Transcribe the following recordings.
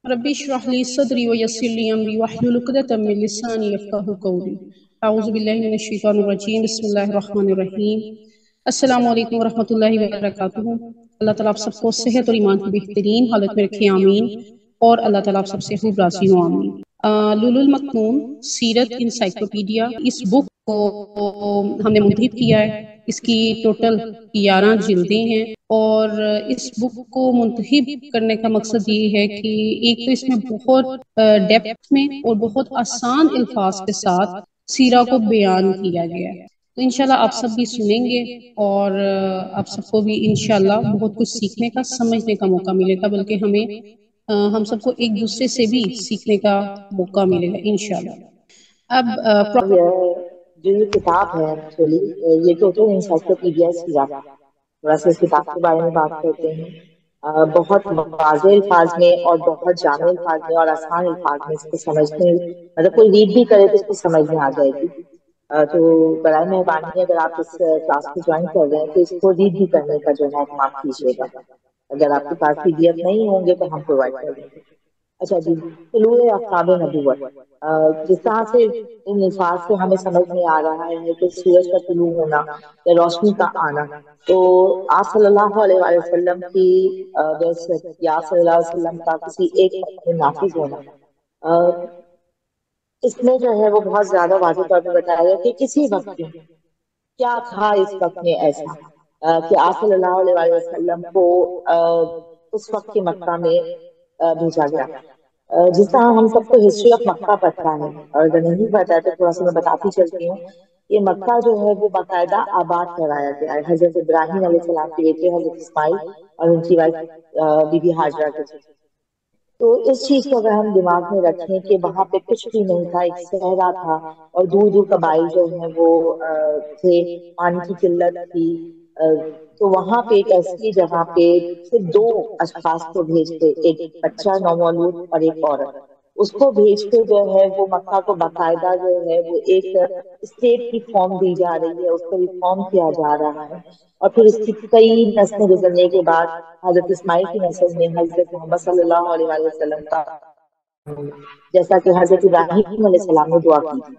Rabbi इश्रह ली सदरी व यस्सिर ली अमरी वहलुल उक़दतम मिन लिसानी यफ़क़हू क़ौली। अऊज़ु बिल्लाहि मिनश शैतानिर रजीम। बिस्मिल्लाहिर रहमानिर रहीम। अस्सलामु अलैकुम व रहमतुल्लाहि व बरकातुहू। अल्लाह ताला आप सबको सेहत और ईमान की बेहतरीन हालत में रखे, आमीन। और अल्लाह ताला आप सबसे खूब राज़ी हो, आमीन। लुलुल मकनून सीरत इंसाइक्लोपीडिया, इस बुक को हमने मुंतखब किया है। इसकी टोटल 11 जिल्दें हैं और इस बुक को मुंतखब करने का मकसद ये है कि एक तो इसमें बहुत डेप्थ में और बहुत आसान अल्फाज के साथ सीरा को बयान किया गया है। तो इंशाल्लाह आप सब भी सुनेंगे और आप सबको भी इंशाल्लाह बहुत कुछ सीखने का, समझने का मौका मिलेगा, बल्कि हम सबको एक दूसरे से भी सीखने का मौका मिलेगा इंशाल्लाह। अब जो ये किताब है एक्चुअली ये टोटल इंसाइक्लोपीडिया सीरा, थोड़ा सा इस किताब के बारे में बात करते हैं। बहुत वाज़ेह अल्फाज में और बहुत जामे अल्फाज में और आसान अल्फाज में इसको समझने, मतलब कोई रीड भी करे तो इसको समझ में आ जाएगी। तो बराए मेहरबानी अगर आप इस क्लास को ज्वाइन कर रहे हैं तो इसको रीड भी करने का जो है माफ कीजिएगा। अगर आपके पास पीडीएफ नहीं होंगे तो हम प्रोवाइड कर देंगे। अच्छा जी, तुलूए आफ़ताब नबुव्वत, जिस तरह से इन अल्फाज से हमें समझ में आ रहा है कि सूरज का तुलू होना या रोशनी का आना, तो आप सल्लल्लाहु अलैहि वसल्लम की वैसे या सल्लल्लाहु अलैहि वसल्लम का किसी एक वक्त में नाफिज होना, इसमें जो है वो बहुत ज्यादा वाज़ेह तौर पर बताया गया कि किसी वक्त में क्या था, इस वक्त में ऐसा कि आप सल्लल्लाहु अलैहि वसल्लम को उस वक्त के मक्का में भेजा गया। जिस तरह हम सबको हिस्ट्री ऑफ मक्का पता है, और अगर नहीं पता है तो थोड़ा सा मैं बताती चलती हूँ। ये मक्का जो है वो बाकायदा आबाद कराया गया है हजरत इब्राहिम अलैहिस्सलाम के बेटे हजरत इस्माइल और उनकी वाइफ बीबी हाजरा के। तो इस चीज को अगर हम दिमाग में रखें कि वहां पे कुछ भी नहीं था, एक सहरा था और दूर दूर कबाइल जो है वो थे, पानी की किल्लत थी, तो वहां पे एक ऐसी जगह पे सिर्फ दो अशखास को भेजते, एक बच्चा नौमौलूद और एक औरत, उसको भेज के जो है वो मक्का को बाकायदा जो है वो एक स्टेट की फॉर्म दी जा रही है, उसको रिफॉर्म किया जा रहा है। और फिर इसकी कई नस्लें गुजरने के बाद हजरत इस्माइल की नस्ल में हजरत मोहम्मद सल्लल्लाहु अलैहि वसल्लम का, जैसा कि हजरत इब्राहिम अलैहिस्सलाम ने दुआ की थी।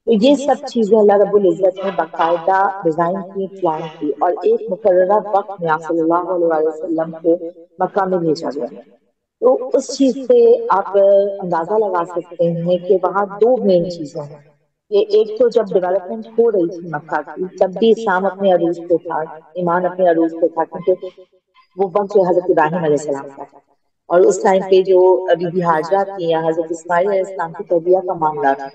तो ये सब चीजें अल्लाह रब्बुल इज्जत ने बाकायदा डिजाइन की, प्लान की, और एक मुकर्ररा वक्त में आप सल्लल्लाहु अलैहि वसल्लम को मक्का में भेजा गया। तो उस चीज से आप अंदाजा लगा सकते हैं कि वहाँ दो मेन चीजें हैं। ये एक तो जब डेवलपमेंट हो रही थी मक्का की, जब भी इस्लाम अपने अरूज पे था, ईमान अपने अरूज पे था, क्योंकि वो वक्त जो हजरत इब्राहिम अलैहिस्सलाम का था, और उस टाइम पे जो बीबी हाजरा थी या हजरत इस्माइल अलैहिस्सलाम की तरबिया का मामला था,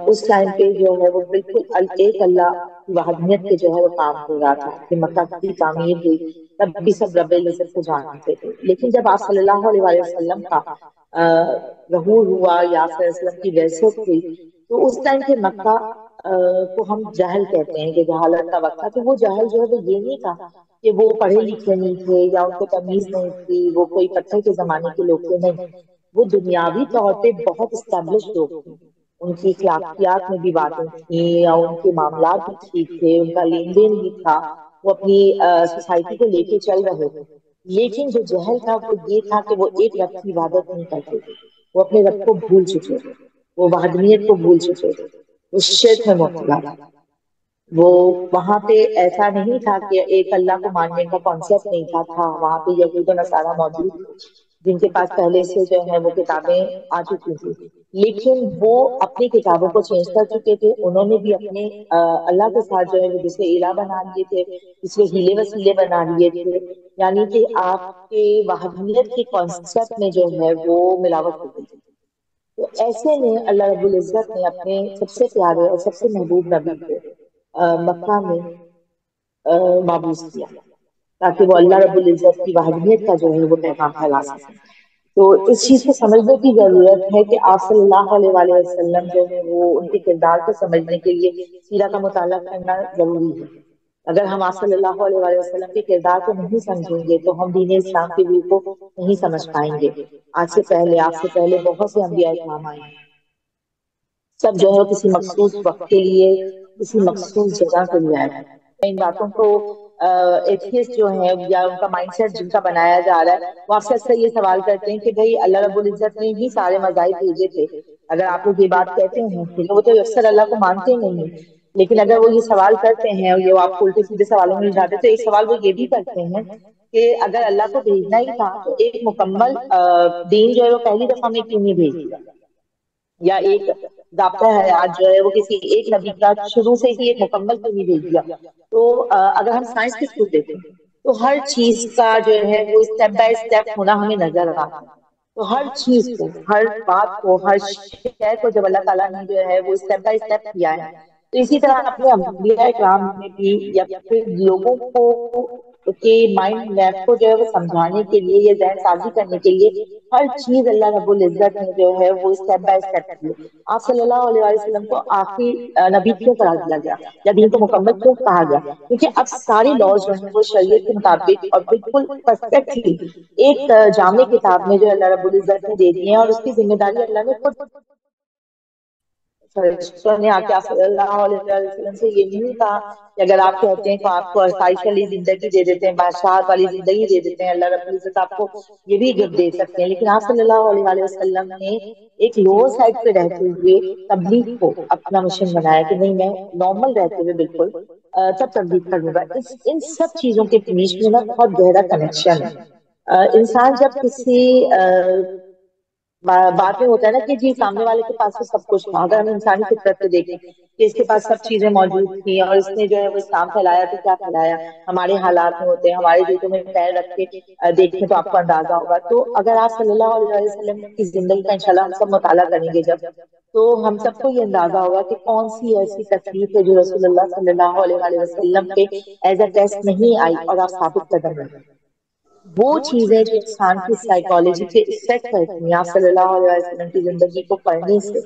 उस टाइम पे जो है वो बिल्कुल एक अल्लाह की वहदनियत पे जो है वो काम हो रहा था कि मक्का की तामीर हुई, तब भी सब रब्बुल इज्जत को जानते थे। लेकिन जब आप सल्लल्लाहु अलैहि वसल्लम का ज़हूर हुआ या वसल्लम की वैसत हुई, तो उस टाइम पे मक्का को हम जहल कहते हैं कि जहालत का वक्त था। तो वो जहल जो है वो ये नहीं था कि वो पढ़े लिखे नहीं थे या उनको तमीज नहीं थी, वो कोई पत्थर के जमाने के लोग थे, नहीं। वो दुनियावी तौर पे बहुत स्टैब्लिश लोग थे, उनकी अखलाकियात में भी बातें थी या उनके मामलात भी ठीक थे, उनका लेन देन भी था, वो अपनी सोसाइटी को लेके चल रहे थे। लेकिन जो जहल था वो ये था कि वो एक रब की इबादत नहीं करते थे, वो अपने रब को भूल चुके थे, वो वहदनियत को भूल चुके थे, वो शिर्क में मुब्तला था। वो वहां पे ऐसा नहीं था कि एक अल्लाह को मानने का कॉन्सेप्ट नहीं था वहां पे यहूद और नसारा मौजूद थे जिनके पास पहले से जो है वो किताबें आ चुकी थी, लेकिन वो अपनी किताबों को चेंज कर चुके थे। उन्होंने भी अपने अल्लाह के साथ जो है वो दूसरे इला बना लिए थे, दूसरे हीले वसीले बना लिए थे, यानी कि आपके वहदनियत के कॉन्सेप्ट में जो है वो मिलावट हो गई। तो ऐसे में अल्लाह रब्बुल इज्जत ने अपने सबसे प्यारे और सबसे महबूब नबी को मक्का में माबूस किया, ताकि वो अल्लाह रब्बुल इज्जत की वहदनियत का जो है वो पैगाम फैला सके। तो इस चीज को समझने की जरूरत है कि आप सल्लल्लाहु अलैहि वसल्लम जो है वो उनके किरदार को समझने के लिए सीरा का मुताला करना जरूरी है। अगर हम आप सल्लल्लाहु अलैहि वसल्लम के किरदार को नहीं समझेंगे तो हम दीन इस्लाम के रूह को नहीं समझ पाएंगे। आज से पहले, आपसे पहले बहुत से अंबिया इकराम आए, सब जो है किसी मखसूस वक्त के लिए, किसी मखसूस जगह के लिए आए। इन बातों को एथियस्ट जो है या उनका माइंडसेट जिनका बनाया जा रहा है, वो आपसे अक्सर ये सवाल करते हैं कि भाई अल्लाह रब्बुल इज्जत ने ही सारे मज़ाहिर भेजे थे। अगर आप लोग ये बात कहते हैं, ठीक है, वो तो अक्सर अल्लाह को मानते नहीं है, लेकिन अगर वो ये सवाल करते हैं और ये वो आपको उल्टे सीधे सवालों में उलझाते, तो एक सवाल वो ये भी करते हैं कि अगर अल्लाह को भेजना ही था तो एक मुकम्मल दीन जो है वो पहली दफा में क्यों नहीं भेज दिया, या एक ज़ाब्ता हयात जो है वो किसी एक नबी का शुरू से ही एक मुकम्मल क्यों नहीं भेज दिया। तो अगर हम साइंस के थ्रू देखें तो हर चीज का जो है वो स्टेप बाय स्टेप होना हमें नजर आता है। तो हर चीज को, हर बात को, हर शय को जब अल्लाह ताला ने जो है वो स्टेप बाय स्टेप किया है, तो इसी तरह अपने अंबिया इकराम में भी, या फिर लोगों को के माइंड मैप को जो है वो समझाने के लिए या जहन साजी करने के लिए हर चीज अल्लाह रब्बुल इज्जत ने जो है वो स्टेप बाय स्टेप की है। आप सल्लल्लाहु अलैहि वसल्लम को आखिरी नबी क्यों करार दिया गया, या दीन को मुकम्मल क्यों कहा गया? क्योंकि अब सारे लॉज जो हैं वो शरीयत के मुताबिक और बिल्कुल परफेक्टली एक जामे किताब में जो अल्लाह रब्बुल इज्जत ने दे दी है, और उसकी जिम्मेदारी अल्लाह ने खुद फरिश्तों ने आके आप सल्लल्लाहु अलैहि वसल्लम से ये नहीं कहा कि अगर आप कहते हैं तो आपको आसाइश वाली जिंदगी दे देते हैं, बादशाहत वाली जिंदगी दे देते हैं, अल्लाह रब्बुल इज्जत आपको ये भी गिफ्ट दे सकते हैं। लेकिन आप सल्लल्लाहु अलैहि वसल्लम ने एक लोअर साइड पे रहते हुए तबलीग को अपना मिशन बनाया कि नहीं, मैं नॉर्मल रहते हुए बिल्कुल तब तबलीग करूंगा। इस इन सब चीजों के बीच में ना बहुत गहरा कनेक्शन है। इंसान जब किसी बाद में होता है ना कि जी सामने वाले के पास तो सब कुछ था, अगर हम इंसानी फितरत पे देखें कि इसके पास सब चीजें मौजूद थी और इसने जो है वो इस्लाम फैलाया, तो क्या फैलाया हमारे हालात में होते हैं, हमारे जूतों में पैर रख के देखें तो आपको अंदाजा होगा। तो अगर आप सल्लल्लाहु अलैहि वसल्लम की जिंदगी का इंशाल्लाह हम सब मुताला करेंगे जब, तो हम सबको ये अंदाजा होगा कि कौन सी ऐसी तकलीफ है जो रसूलुल्लाह सल्लल्लाहु अलैहि वसल्लम पे एज अ टेस्ट नहीं आई और आप साबित कदम रहे। वो चीजें जो इंसान की साइकोलॉजी पे इफेक्ट करती हैं, आप सल्लल्लाहु अलैहि वसल्लम की जिंदगी को पढ़ने से,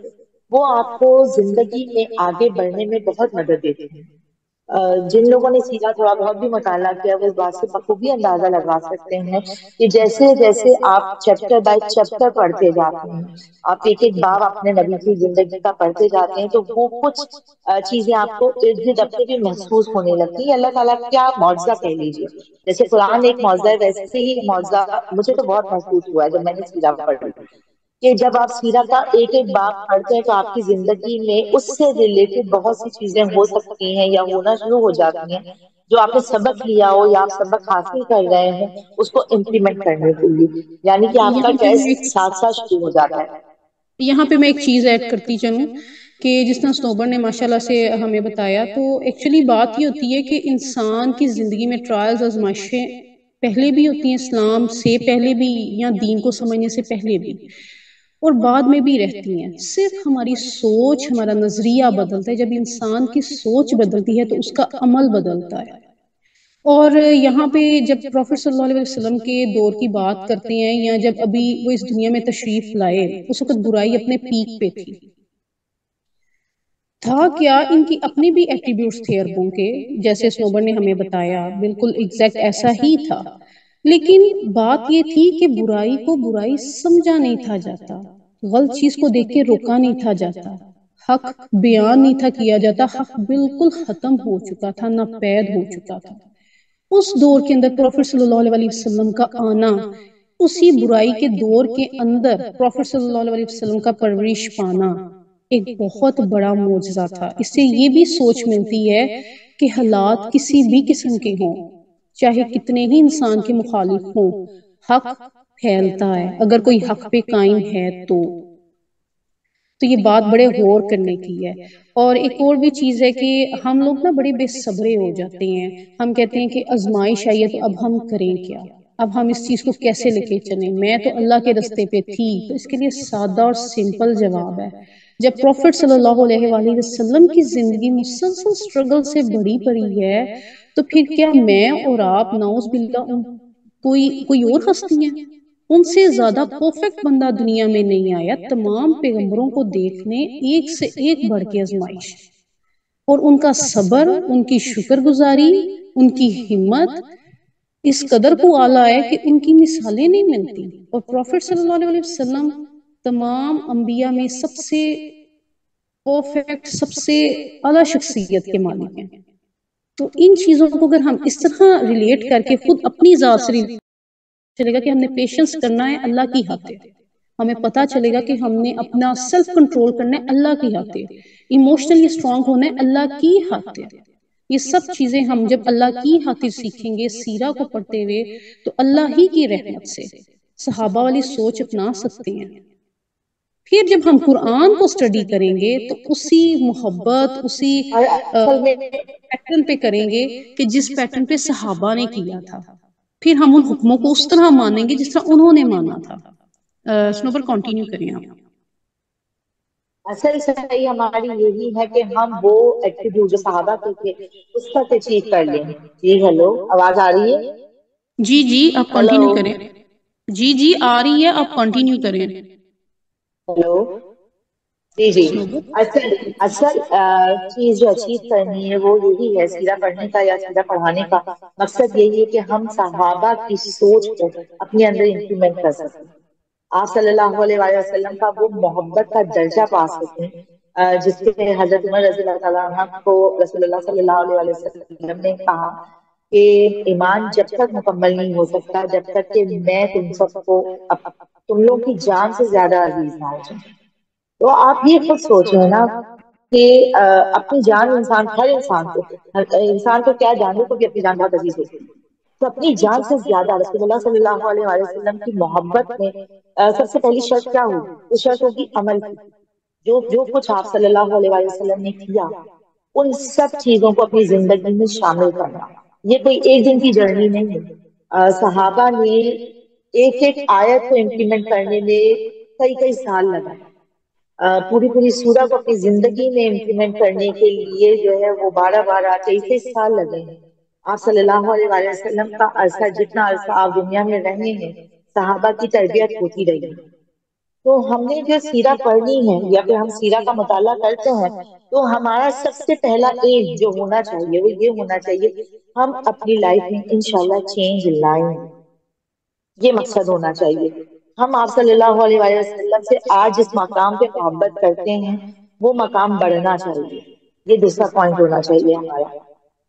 वो आपको जिंदगी में आगे बढ़ने में बहुत मदद देती हैं। जिन लोगों ने सीधा थोड़ा बहुत भी मुताला किया वो इस बात से बखूबी अंदाजा लगा सकते हैं कि जैसे जैसे आप चैप्टर बाय चैप्टर पढ़ते जाते हैं, आप एक एक बाब अपने नबी की जिंदगी का पढ़ते जाते हैं, तो वो कुछ चीजें आपको इर्द गिर्द अपने भी महसूस होने लगती है। अल्लाह ताला क्या मौजजा कह लीजिए, जैसे कुरान एक मौजजा है, वैसे ही मौजजा मुझे तो बहुत महसूस हुआ है जब मैंने सीरा पढ़ी, कि जब आप सीरा का एक एक बाब पढ़ते हैं तो आपकी जिंदगी में उससे रिलेटेड बहुत सी चीजें हो सकती हैं या होना शुरू हो जाती हैं, जो आपने सबक लिया हो या आप सबक हासिल कर रहे हो उसको इम्प्लीमेंट करने के लिए, यानी कि आपका यहाँ पे मैं टेस्ट एक साथ साथ शुरू हो जाता है। यहाँ पे मैं एक चीज ऐड करती चलूं कि जिस तरह स्नोबर ने माशाल्लाह से हमें बताया, तो एक्चुअली बात ये होती है कि इंसान की जिंदगी में ट्रायल्स आजमाइशें पहले भी होती हैं, इस्लाम से पहले भी या दीन को समझने से पहले भी, और बाद में भी रहती हैं। सिर्फ हमारी सोच, हमारा नजरिया बदलता है। जब इंसान की सोच बदलती है तो उसका अमल बदलता है। और यहाँ पे जब प्रॉफेट सल्लल्लाहु अलैहि वसल्लम के दौर की बात करते हैं, या जब अभी वो इस दुनिया में तशरीफ लाए, उस वक्त बुराई अपने पीक पे थी। था क्या, इनकी अपने भी एट्रीब्यूट्स थे अरबों के, जैसे स्नोबर ने हमें बताया, बिल्कुल एग्जैक्ट ऐसा ही था। लेकिन बात ये थी कि बुराई को बुराई समझा नहीं था जाता, गलत चीज को देख के रोका नहीं था जाता, हक बयान नहीं था किया जाता। हक बिल्कुल खत्म हो चुका था, नापैद हो चुका था। उस दौर के अंदर प्रॉफेट सल्लल्लाहु अलैहि वसल्लम का आना, उसी बुराई के दौर के अंदर प्रॉफेट सल्लल्लाहु अलैहि वसल्लम का परवरिश पाना एक बहुत बड़ा मोजज़ा था। इससे ये भी सोच मिलती है कि हालात किसी भी किस्म के हों, चाहे कितने ही इंसान के मुखालिफ हों, हक फैलता है अगर कोई हक पे कायम है तो ये बात बड़े गौर करने की है। और एक और भी चीज है कि हम लोग ना बड़े बेसब्रे हो जाते हैं। हम कहते हैं कि आजमाइश आई है तो अब हम करें क्या, अब हम इस चीज को कैसे लेके चलें, मैं तो अल्लाह के रास्ते पे थी। तो इसके लिए सादा और सिंपल जवाब है, जब प्रॉफिट सल्लल्लाहु अलैहि वसल्लम की जिंदगी मुसलसल स्ट्रगल से भरी पड़ी है, तो फिर क्या मैं और आप नाउज बिल्ला कोई कोई और हस्ती हैं? उनसे ज्यादा परफेक्ट बंदा दुनिया में नहीं आया। तमाम पैगंबरों को देखने एक से एक बढ़ के आजमाइश, और उनका सब्र, उनकी शुक्रगुजारी, उनकी हिम्मत इस कदर को आला है कि उनकी मिसालें नहीं मिलती। और प्रॉफिट सल्लल्लाहु अलैहि वसल्लम तमाम अंबिया में सबसे परफेक्ट, सबसे आला शख्सियत के मालिक हैं। تو ان چیزوں کو اگر ہم اس طرح ریلیٹ کر کے خود اپنی ذات سے چلے گا کہ ہم نے پیشنس کرنا ہے اللہ کی ہاتھ ہے، ہمیں پتا چلے گا کہ ہم نے اپنا سیلف کنٹرول کرنا ہے اللہ کی ہاتھ ہے، ایموشنلی اسٹرانگ ہونا ہے اللہ کی ہاتھ ہے۔ یہ سب چیزیں ہم جب اللہ کی خاطر سیکھیں گے سیرہ کو پڑھتے ہوئے تو اللہ ہی کی رحمت سے صحابہ والی سوچ اپنا سکتے ہیں۔ پھر جب ہم قرآن کو اسٹڈی کریں گے تو اسی محبت اسی اور اصل میں پیٹرن پہ کریں گے کہ جس پیٹرن پہ صحابہ نے کیا تھا، پھر ہم ان حکموں کو اس طرح مانیں گے جس طرح انہوں نے مانا تھا۔ سنوبر کنٹینیو کریں آپ۔ اصل صحیح ہماری یہی ہے کہ ہم وہ ایٹیٹیوڈ جو صحابہ کے تھے اس تک اچیو کر لیں۔ جی ہیلو، آواز آ رہی ہے؟ جی جی آپ ہیلو کنٹینیو کریں۔ جی جی آ رہی ہے، آپ کنٹینیو کریں۔ ہیلو، جی جی، سنوبر اصل اصل چیز جو اچیو کرنی ہے وہ یہی ہے، سیرہ پڑھنے کا یا سیرہ پڑھانے کا مقصد یہی ہے کہ ہم صحابہ کی سوچ کو اپنے اندر امپلیمنٹ کر سکیں، آپ صلی اللہ علیہ وآلہ وسلم کا وہ محبت کا درجہ پا سکیں جس پہ حضرت عمر رضی اللہ تعالیٰ عنہ کو رسول اللہ صلی اللہ علیہ وآلہ وسلم نے کہا کہ ایمان جب تک مکمل نہیں ہو سکتا جب تک کہ میں تم سب کو تم لوگ کی جان سے زیادہ عزیز نہ ہو جائے۔ تو آپ یہ خود سوچیں نا کہ اپنی جان ہر انسان کو کیا، جانور کو بھی اپنی جان بہت عزیز ہوتی ہے، تو اپنی جان سے زیادہ رسول اللہ صلی اللہ علیہ وآلہ وسلم کی محبت میں سب سے پہلی شرط کیا ہوگی؟ وہ شرط ہوگی عمل کی۔ جو کچھ آپ صلی اللہ علیہ وآلہ وسلم نے کیا ان سب چیزوں کو اپنی زندگی میں شامل کرنا، یہ کوئی ایک دن کی جرنی نہیں ہے۔ صحابہ نے ایک ایک آیت کو امپلیمنٹ کرنے میں کئی کئی سال لگائے، پوری سورہ کو اپنی زندگی میں امپلیمنٹ کرنے کے لیے جو ہے وہ 23 سال لگے ہیں۔ آپ صلی اللہ علیہ وآلہ وسلم کا عرصہ، جتنا عرصہ آپ دنیا میں رہے ہیں صحابہ کی تربیت ہوتی رہی۔ تو ہم نے جو سیرہ پڑھنی ہے یا پھر ہم سیرہ کا مطالعہ کرتے ہیں تو ہمارا سب سے پہلا ایم جو ہونا چاہیے وہ یہ ہونا چاہیے ہم اپنی لائف میں انشاءاللہ چینج لائیں، یہ مقصد ہونا چاہیے۔ ہم آپ صلی اللہ علیہ وآلہ وسلم سے آج جس مقام پہ محبت کرتے ہیں وہ مقام بڑھنا چاہیے، یہ دوسرا پوائنٹ ہونا چاہیے ہمارا۔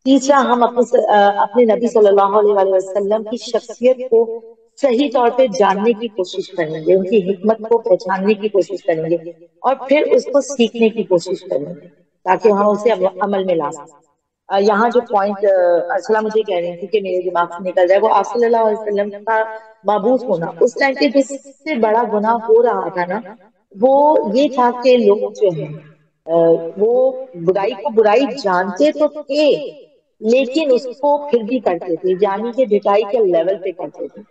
تیسرا، ہم اپنے نبی صلی اللہ علیہ وآلہ وسلم کی شخصیت کو صحیح طور پہ جاننے کی کوشش کریں گے، ان کی حکمت کو پہچاننے کی کوشش کریں گے اور پھر اس کو سیکھنے کی کوشش کریں گے تاکہ ہم اسے عمل میں لا سکیں۔ یہاں جو پوائنٹ ارسلہ مجھے کہہ رہی تھی کہ میرے دماغ سے نکل جائے، وہ آپ صلی اللہ علیہ وسلم کا مبعوث ہونا، اس ٹائم پہ جس سے بڑا گناہ ہو رہا تھا نا وہ یہ تھا کہ لوگ جو ہیں وہ برائی کو برائی جانتے تو تھے لیکن اس کو پھر بھی کرتے تھے، یعنی کہ ڈٹائی کے لیول پہ کرتے تھے۔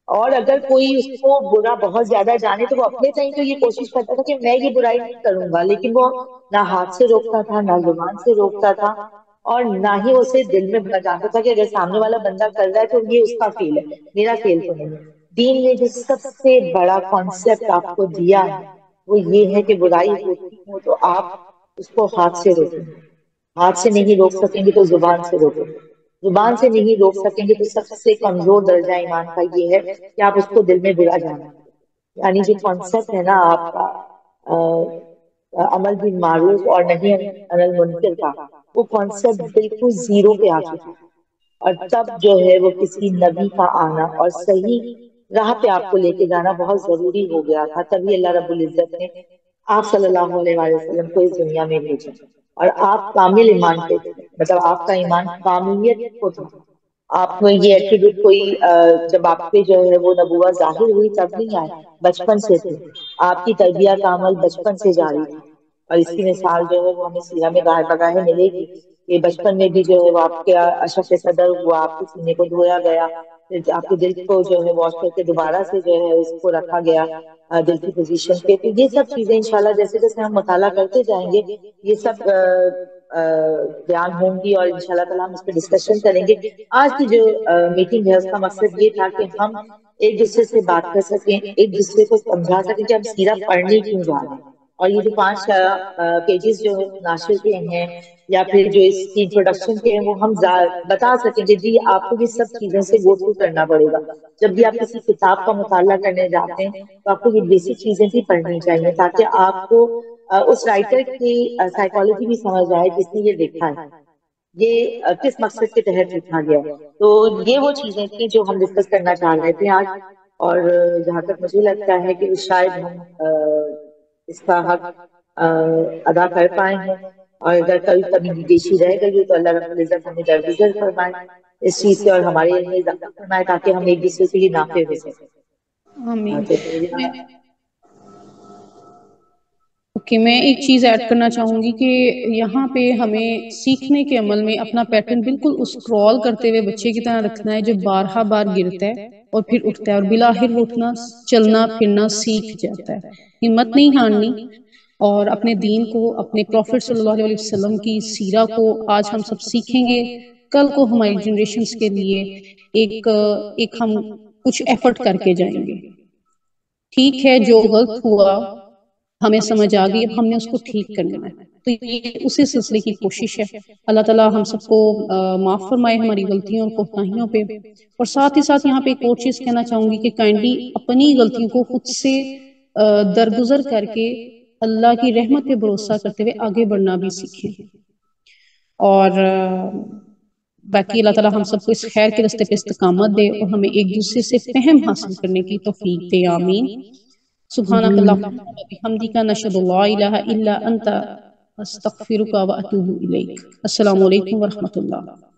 اور اگر کوئی اس کو برا بہت زیادہ جانے تو وہ اپنے تئیں تو یہ کوشش کرتا تھا کہ میں یہ برائی نہیں کروں گا، لیکن وہ نہ ہاتھ سے روکتا تھا نہ زبان سے روکتا تھا اور نہ ہی اسے دل میں برا جانتا تھا کہ اگر سامنے والا بندہ کر رہا ہے تو یہ اس کا فیل ہے، میرا فیل تو نہیں ہے۔ دین نے جو سب سے بڑا کانسیپٹ آپ کو دیا ہے وہ یہ ہے کہ برائی ہوتی ہو تو آپ اس کو ہاتھ سے روکیں، ہاتھ سے نہیں روک سکیں گے تو زبان سے روکیں، زبان سے نہیں روک سکیں گے تو سب سے کمزور درجہ ایمان کا یہ ہے کہ آپ اس کو دل میں برا جانیں۔ یعنی جو کانسیپٹ ہے نا آپ کا عمل بالمعروف اور نہیں عن المنکر کا، وہ کانسیپٹ بالکل زیرو پہ آ چکا ہے، اور تب جو ہے وہ کسی نبی کا آنا اور صحیح راہ پہ آپ کو لے کے جانا بہت ضروری ہو گیا تھا، تبھی اللہ رب العزت نے آپ صلی اللہ علیہ وآلہ وسلم کو اس دنیا میں بھیجا، اور آپ کامل ایمان پہ تھے، مطلب آپ کا ایمان کاملیت کو تھا، آپ میں یہ ایٹیٹیوڈ کوئی جب آپ پہ جو ہے وہ نبوت ظاہر ہوئی تب نہیں آئے، بچپن سے تھے، آپ کی تربیت کا عمل بچپن سے جاری تھا، اور اس کی مثال جو ہے وہ ہمیں سیرہ میں گاہے بگاہے ملے گی کہ بچپن میں بھی جو ہے وہ آپ کے اشرف صدر ہوا، آپ کے سینے کو دھویا گیا، پھر آپ کے دل کو جو ہے واش کر کے دوبارہ سے جو ہے اس کو رکھا گیا دل کی پوزیشن پہ۔ تو یہ سب چیزیں انشاءاللہ جیسے جیسے ہم مطالعہ کرتے جائیں گے یہ سب بیان ہوں گی اور انشاءاللہ تعالیٰ ہم اس پہ ڈسکشن کریں گے۔ آج کی جو میٹنگ ہے اس کا مقصد یہ تھا کہ ہم ایک دوسرے سے بات کر سکیں، ایک دوسرے کو سمجھا سکیں کہ ہم سیرہ پڑھنے کیوں جا رہے ہیں، اور یہ جو 5 پیجز جو ناشر کے ہیں یا پھر جو اس کی انٹروڈکشن کے ہیں وہ ہم بتا سکیں کہ جی آپ کو یہ سب چیزوں سے گو تھرو کرنا پڑے گا۔ جب بھی آپ کسی کتاب کا مطالعہ کرنے جاتے ہیں تو آپ کو یہ بیسک چیزیں بھی پڑھنی چاہیے تاکہ آپ کو اس رائٹر کی سائیکالوجی بھی سمجھ آئے جس نے یہ لکھا ہے۔ یہ کس مقصد کے تحت لکھا گیا. تو یہ وہ چیزیں تھیں جو ہم ڈسکس کرنا چاہ رہے تھے آج. اور جہاں تک مجھے لگتا ہے کہ شاید ہم اس کا حق ادا کر پائے ہیں. اور اگر کوئی کمی بیشی رہ گئی تو اللہ رب العزت ہمیں درگزر فرمائے اس چیز سے، اور ہمارے علم میں اضافہ فرمائے تاکہ ہم ایک دوسرے کے لیے نافع ہو سکیں. آمین. تو میرا اوکے، میں ایک چیز ایڈ کرنا چاہوں گی کہ یہاں پہ ہمیں سیکھنے کے عمل میں اپنا پیٹرن بالکل اس کرال کرتے ہوئے بچے کی طرح رکھنا ہے جو بارہا بار گرتا ہے اور پھر اٹھتا ہے، اور بالآخر وہ اٹھنا، چلنا پھرنا سیکھ جاتا ہے. ہمت نہیں ہارنی، اور اپنے دین کو، اپنے پروفٹ صلی اللہ علیہ وسلم کی سیرہ کو آج ہم سب سیکھیں گے، کل کو ہماری جنریشنز کے لیے ایک ہم کچھ ایفرٹ کر کے جائیں گے. ٹھیک ہے، جو غلط ہوا ہمیں سمجھ آ گئی، اب ہم نے اس کو ٹھیک کرنا ہے. تو یہ اسی سلسلے کی کوشش ہے. اللہ تعالیٰ ہم سب کو معاف فرمائے ہماری غلطیوں اور کوتاہیوں پہ. اور ساتھ ہی ساتھ یہاں پہ ایک اور چیز کہنا چاہوں گی کہ کائنڈلی اپنی غلطیوں کو خود سے درگزر کر کے اللہ کی رحمت پہ بھروسہ کرتے ہوئے آگے بڑھنا بھی سیکھیں. اور باقی اللہ تعالیٰ ہم سب کو اس خیر کے راستے پہ استقامت دے اور ہمیں ایک دوسرے سے فہم حاصل کرنے کی توفیق دے. آمین. سبحانک اللہم و بحمدک، نشہد ان لا الہ الا انت، استغفرک و اتوب الیک. السلام علیکم ورحمۃ اللہ.